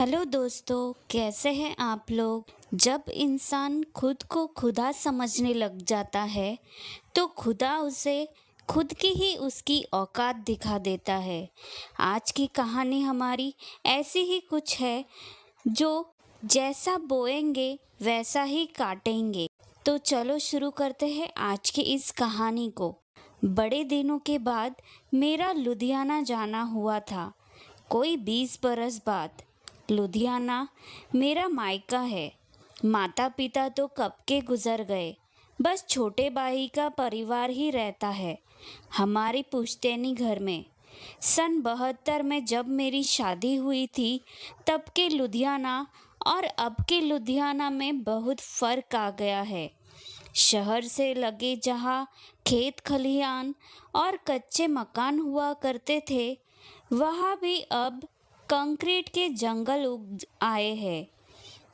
Hello दोस्तों, कैसे हैं आप लोग। जब इंसान खुद को खुदा समझने लग जाता है तो खुदा उसे खुद की ही उसकी औकात दिखा देता है। आज की कहानी हमारी ऐसी ही कुछ है जो जैसा बोएंगे वैसा ही काटेंगे। तो चलो शुरू करते हैं आज की इस कहानी को। बड़े दिनों के बाद मेरा लुधियाना जाना हुआ था। कोई 20 बरस बाद। लुधियाना मेरा मायका है। माता पिता तो कब के गुजर गए। बस छोटे भाई का परिवार ही रहता है हमारी पुश्तैनी घर में। सन 72 में जब मेरी शादी हुई थी तब के लुधियाना और अब के लुधियाना में बहुत फ़र्क आ गया है। शहर से लगे जहाँ खेत खलिहान और कच्चे मकान हुआ करते थे, वहाँ भी अब कंक्रीट के जंगल उग आए हैं।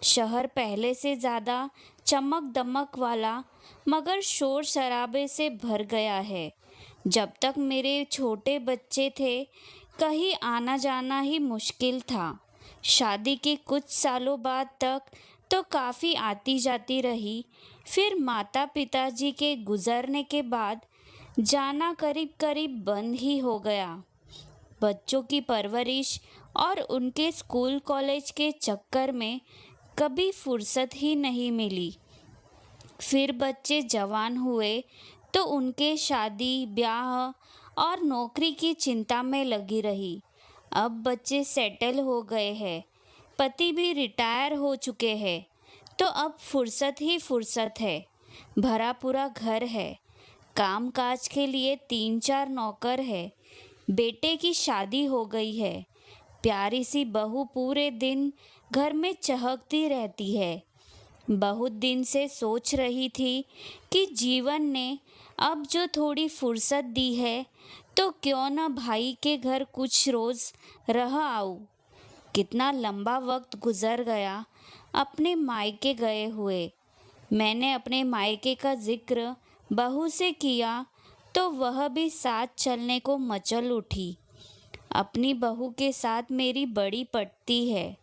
शहर पहले से ज़्यादा चमक दमक वाला मगर शोर शराबे से भर गया है। जब तक मेरे छोटे बच्चे थे कहीं आना जाना ही मुश्किल था। शादी के कुछ सालों बाद तक तो काफ़ी आती जाती रही। फिर माता पिताजी के गुजरने के बाद जाना करीब करीब बंद ही हो गया। बच्चों की परवरिश और उनके स्कूल कॉलेज के चक्कर में कभी फुर्सत ही नहीं मिली। फिर बच्चे जवान हुए तो उनके शादी ब्याह और नौकरी की चिंता में लगी रही। अब बच्चे सेटल हो गए हैं, पति भी रिटायर हो चुके हैं, तो अब फुर्सत ही फुर्सत है। भरा पूरा घर है, काम काज के लिए 3-4 नौकर है। बेटे की शादी हो गई है। प्यारी सी बहू पूरे दिन घर में चहकती रहती है। बहुत दिन से सोच रही थी कि जीवन ने अब जो थोड़ी फुर्सत दी है तो क्यों न भाई के घर कुछ रोज़ रह आऊँ। कितना लंबा वक्त गुजर गया अपने मायके गए हुए। मैंने अपने मायके का जिक्र बहू से किया तो वह भी साथ चलने को मचल उठी। अपनी बहू के साथ मेरी बड़ी पटती है।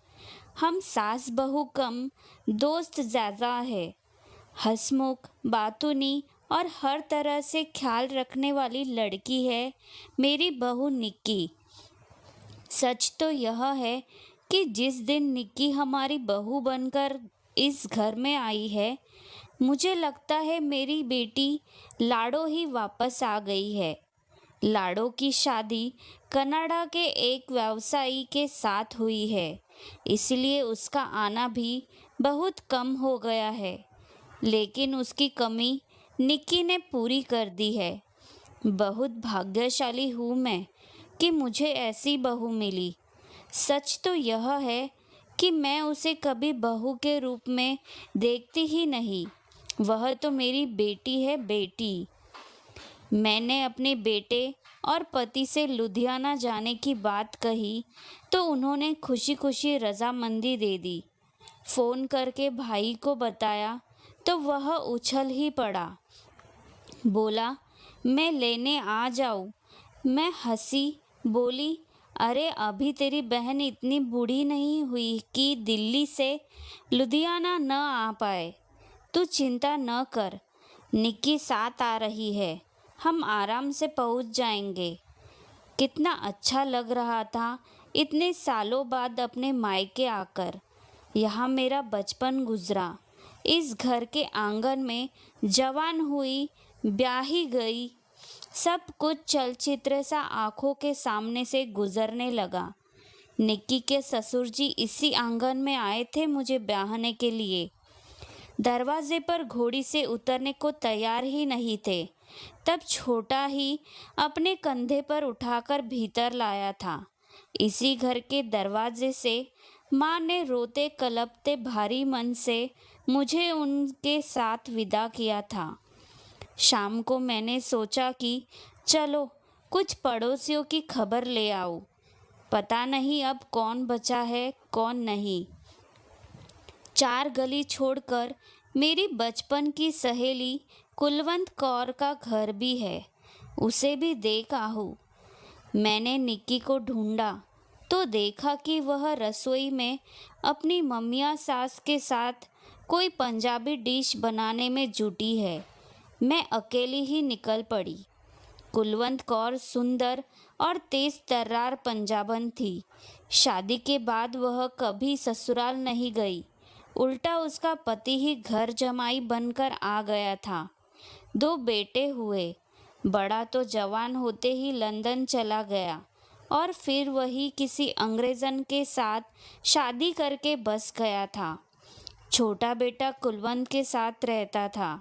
हम सास बहू कम दोस्त ज़्यादा है। हंसमुख बातूनी और हर तरह से ख्याल रखने वाली लड़की है मेरी बहू निक्की। सच तो यह है कि जिस दिन निक्की हमारी बहू बनकर इस घर में आई है, मुझे लगता है मेरी बेटी लाडो ही वापस आ गई है। लाडो की शादी कनाडा के एक व्यवसायी के साथ हुई है, इसलिए उसका आना भी बहुत कम हो गया है। लेकिन उसकी कमी निक्की ने पूरी कर दी है। बहुत भाग्यशाली हूँ मैं कि मुझे ऐसी बहू मिली। सच तो यह है कि मैं उसे कभी बहू के रूप में देखती ही नहीं। वह तो मेरी बेटी है, बेटी। मैंने अपने बेटे और पति से लुधियाना जाने की बात कही तो उन्होंने खुशी खुशी रजामंदी दे दी। फ़ोन करके भाई को बताया तो वह उछल ही पड़ा। बोला, मैं लेने आ जाऊँ। मैं हंसी, बोली, अरे अभी तेरी बहन इतनी बूढ़ी नहीं हुई कि दिल्ली से लुधियाना न आ पाए। तू चिंता न कर, निक्की साथ आ रही है, हम आराम से पहुंच जाएंगे। कितना अच्छा लग रहा था इतने सालों बाद अपने मायके आकर। यहाँ मेरा बचपन गुजरा। इस घर के आंगन में जवान हुई, ब्याही गई। सब कुछ चलचित्र सा आंखों के सामने से गुजरने लगा। निक्की के ससुर जी इसी आंगन में आए थे मुझे ब्याहने के लिए। दरवाजे पर घोड़ी से उतरने को तैयार ही नहीं थे, तब छोटा ही अपने कंधे पर उठाकर भीतर लाया था। इसी घर के दरवाजे से माँ ने रोते कलपते भारी मन से मुझे उनके साथ विदा किया था। शाम को मैंने सोचा कि चलो कुछ पड़ोसियों की खबर ले आओ। पता नहीं अब कौन बचा है कौन नहीं। 4 गली छोड़कर मेरी बचपन की सहेली कुलवंत कौर का घर भी है, उसे भी देख आहूँ। मैंने निक्की को ढूंढा तो देखा कि वह रसोई में अपनी मम्मियाँ सास के साथ कोई पंजाबी डिश बनाने में जुटी है। मैं अकेली ही निकल पड़ी। कुलवंत कौर सुंदर और तेज तर्रार पंजाबन थी। शादी के बाद वह कभी ससुराल नहीं गई, उल्टा उसका पति ही घर जमाई बनकर आ गया था। 2 बेटे हुए। बड़ा तो जवान होते ही लंदन चला गया और फिर वही किसी अंग्रेजन के साथ शादी करके बस गया था। छोटा बेटा कुलवंत के साथ रहता था,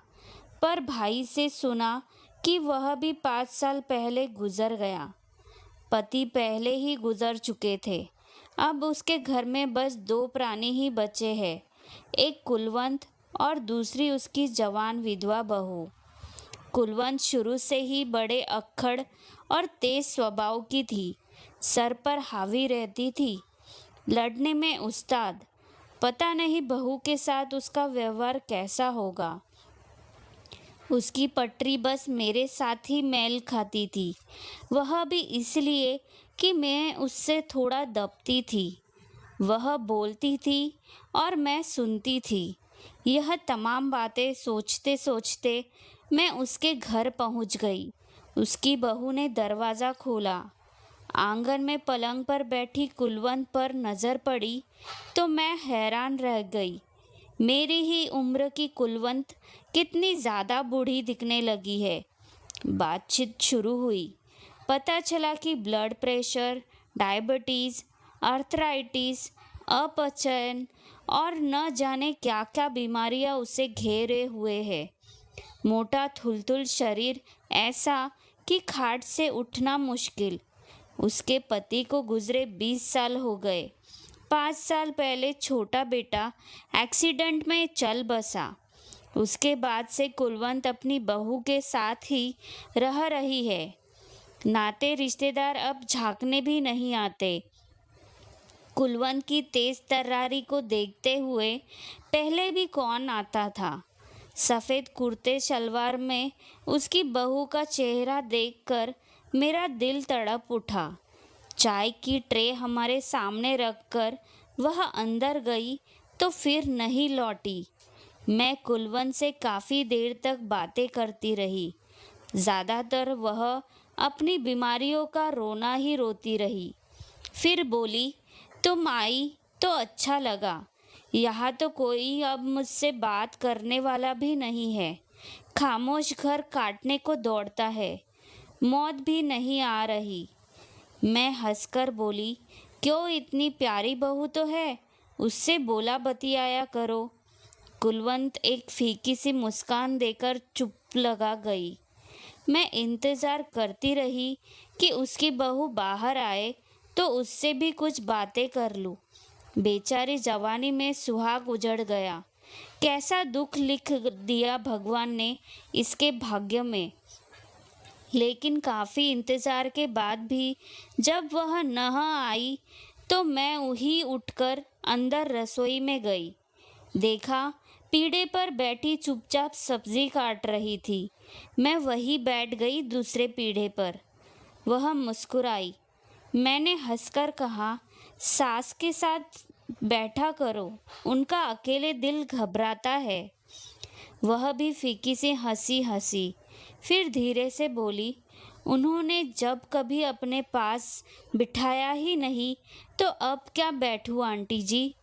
पर भाई से सुना कि वह भी 5 साल पहले गुजर गया। पति पहले ही गुजर चुके थे। अब उसके घर में बस 2 प्राणी ही बचे हैं, एक कुलवंत और दूसरी उसकी जवान विधवा बहू। कुलवंत शुरू से ही बड़े अक्खड़ और तेज स्वभाव की थी, सर पर हावी रहती थी, लड़ने में उस्ताद। पता नहीं बहू के साथ उसका व्यवहार कैसा होगा। उसकी पटरी बस मेरे साथ ही मेल खाती थी, वह भी इसलिए कि मैं उससे थोड़ा दबती थी। वह बोलती थी और मैं सुनती थी। यह तमाम बातें सोचते सोचते मैं उसके घर पहुंच गई। उसकी बहू ने दरवाज़ा खोला। आंगन में पलंग पर बैठी कुलवंत पर नज़र पड़ी तो मैं हैरान रह गई। मेरी ही उम्र की कुलवंत कितनी ज़्यादा बूढ़ी दिखने लगी है। बातचीत शुरू हुई। पता चला कि ब्लड प्रेशर, डायबिटीज़, आर्थराइटिस, अपचयन और न जाने क्या क्या बीमारियां उसे घेरे हुए है। मोटा थुलथुल शरीर, ऐसा कि खाट से उठना मुश्किल। उसके पति को गुजरे 20 साल हो गए। 5 साल पहले छोटा बेटा एक्सीडेंट में चल बसा। उसके बाद से कुलवंत अपनी बहू के साथ ही रह रही है। नाते रिश्तेदार अब झांकने भी नहीं आते। कुलवंत की तेज तर्रारी को देखते हुए पहले भी कौन आता था। सफ़ेद कुर्ते शलवार में उसकी बहू का चेहरा देखकर मेरा दिल तड़प उठा। चाय की ट्रे हमारे सामने रखकर वह अंदर गई तो फिर नहीं लौटी। मैं कुलवंत से काफ़ी देर तक बातें करती रही। ज़्यादातर वह अपनी बीमारियों का रोना ही रोती रही। फिर बोली, तुम आई तो अच्छा लगा। यहाँ तो कोई अब मुझसे बात करने वाला भी नहीं है। खामोश घर काटने को दौड़ता है। मौत भी नहीं आ रही। मैं हंसकर बोली, क्यों, इतनी प्यारी बहू तो है, उससे बोला बतियाया करो। कुलवंत एक फीकी सी मुस्कान देकर चुप लगा गई। मैं इंतज़ार करती रही कि उसकी बहू बाहर आए तो उससे भी कुछ बातें कर लूँ। बेचारी जवानी में सुहाग उजड़ गया। कैसा दुख लिख दिया भगवान ने इसके भाग्य में। लेकिन काफ़ी इंतज़ार के बाद भी जब वह न आई तो मैं वही उठकर अंदर रसोई में गई। देखा, पीढ़े पर बैठी चुपचाप सब्जी काट रही थी। मैं वही बैठ गई दूसरे पीढ़े पर। वह मुस्कुराई। मैंने हंसकर कहा, सास के साथ बैठा करो, उनका अकेले दिल घबराता है। वह भी फीकी सी हंसी। फिर धीरे से बोली, उन्होंने जब कभी अपने पास बिठाया ही नहीं तो अब क्या बैठूं आंटी जी।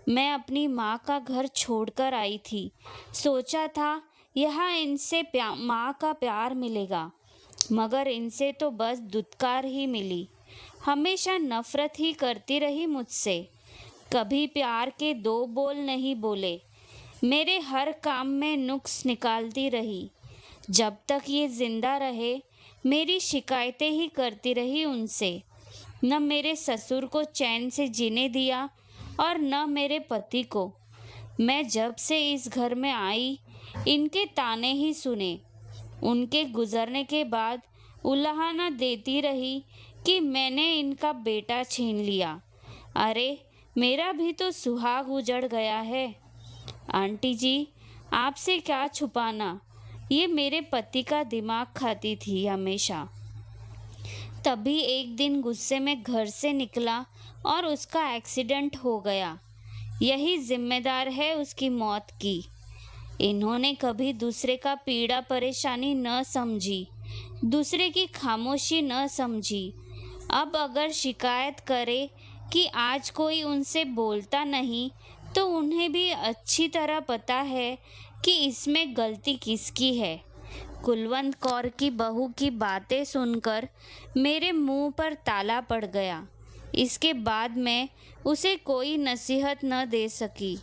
मैं अपनी माँ का घर छोड़कर आई थी। सोचा था यहाँ इनसे माँ का प्यार मिलेगा, मगर इनसे तो बस दुत्कार ही मिली। हमेशा नफरत ही करती रही मुझसे। कभी प्यार के 2 बोल नहीं बोले। मेरे हर काम में नुक्स निकालती रही। जब तक ये जिंदा रहे मेरी शिकायतें ही करती रही उनसे। न मेरे ससुर को चैन से जीने दिया और न मेरे पति को। मैं जब से इस घर में आई इनके ताने ही सुने। उनके गुजरने के बाद उलाहना देती रही कि मैंने इनका बेटा छीन लिया। अरे, मेरा भी तो सुहाग उजड़ गया है। आंटी जी, आपसे क्या छुपाना, ये मेरे पति का दिमाग खाती थी हमेशा। तभी एक दिन गुस्से में घर से निकला और उसका एक्सीडेंट हो गया। यही जिम्मेदार है उसकी मौत की। इन्होंने कभी दूसरे का पीड़ा परेशानी न समझी, दूसरे की खामोशी न समझी। अब अगर शिकायत करे कि आज कोई उनसे बोलता नहीं, तो उन्हें भी अच्छी तरह पता है कि इसमें गलती किसकी है। कुलवंत कौर की बहू की बातें सुनकर मेरे मुंह पर ताला पड़ गया। इसके बाद मैं उसे कोई नसीहत न दे सकी।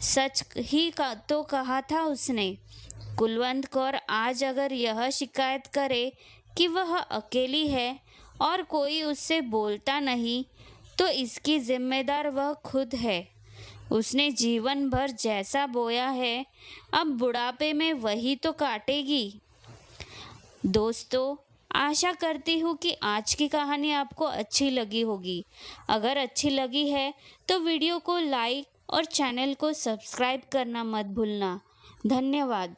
सच ही का तो कहा था उसने। कुलवंत कौर आज अगर यह शिकायत करे कि वह अकेली है और कोई उससे बोलता नहीं, तो इसकी जिम्मेदार वह खुद है। उसने जीवन भर जैसा बोया है, अब बुढ़ापे में वही तो काटेगी। दोस्तों, आशा करती हूँ कि आज की कहानी आपको अच्छी लगी होगी। अगर अच्छी लगी है तो वीडियो को लाइक और चैनल को सब्सक्राइब करना मत भूलना। धन्यवाद।